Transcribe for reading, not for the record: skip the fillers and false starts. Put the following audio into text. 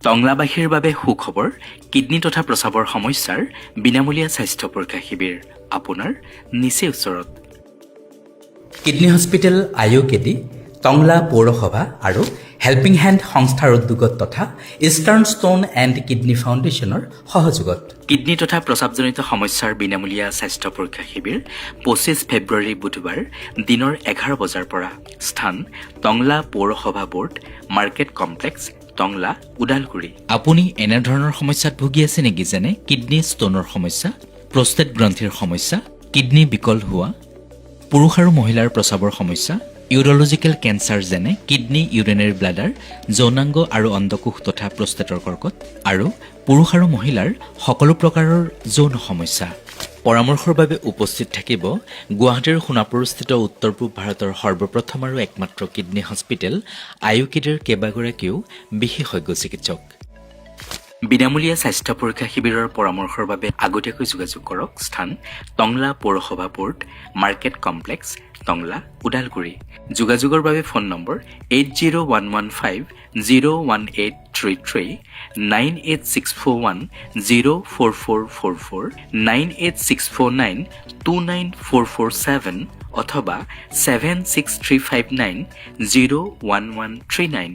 টংলাবাসীৰ বাবে সুখবৰ কিডনী তথা প্ৰস্ৰাৱৰ সমস্যাৰ বিনামূলীয়া স্বাস্থ্য পৰীক্ষা শিবিৰ আপোনাৰ নিচেই ওচৰত। কিডনী হস্পিটেল IUKD টংলা পৌৰসভা আৰু হেল্পিং হেণ্ড সংস্থাৰ উদ্যোগত তথা ইষ্টাৰ্ণ ষ্টোন এণ্ড কিডনী ফাউণ্ডেশ্যনৰ সহযোগত কিডনী তথা প্ৰস্ৰাৱজনিত সমস্যাৰ বিনামূলীয়া স্বাস্থ্য পৰীক্ষা শিবিৰ 25 ফেব্ৰুৱাৰী বুধবাৰ দিনৰ 11 বজাৰ পৰা। স্থান টংলা পৌৰসভা board, market complex, Tangla, Udalguri. আপুনি এনেধৰণৰ সমস্যাত ভুগি আছে নেকি, যেনে কিডনী ষ্টোনৰ সমস্যা, প্ৰষ্টেট গ্ৰন্থিৰ সমস্যা, কিডনী বিকল হোৱা, পুৰুষ আৰু মহিলাৰ প্ৰস্ৰাৱৰ সমস্যা, ইউৰলজিকেল কেঞ্চাৰ যেনে কিডনী, ইউৰিনেৰী ব্লাডাৰ, যৌনাংগ আৰু অণ্ডকোষ তথা প্ৰষ্টেটৰ কৰ্কট, আৰু পুৰুষ আৰু মহিলাৰ সকলো প্ৰকাৰৰ যৌন সমস্যা। পৰামৰ্শৰ বাবে উপস্থিত থাকিব গুৱাহাটীৰ সোণাপুৰস্থিত উত্তৰ পূব ভাৰতৰ সৰ্বপ্ৰথম আৰু একমাত্ৰ কিডনী হস্পিটেল IUKDৰ কেইবাগৰাকীও বিশেষজ্ঞ চিকিৎসক। বিনামূলীয়া স্বাস্থ্য পৰীক্ষা শিবিৰৰ পৰামৰ্শৰ বাবে আগতীয়াকৈ যোগাযোগ কৰক। স্থান টংলা পৌৰসভা board, market complex, Tangla, Udalguri. যোগাযোগৰ বাবে ফোন নম্বৰ 8011501833, 98641044444, 98649294447 অথবা 76359011139।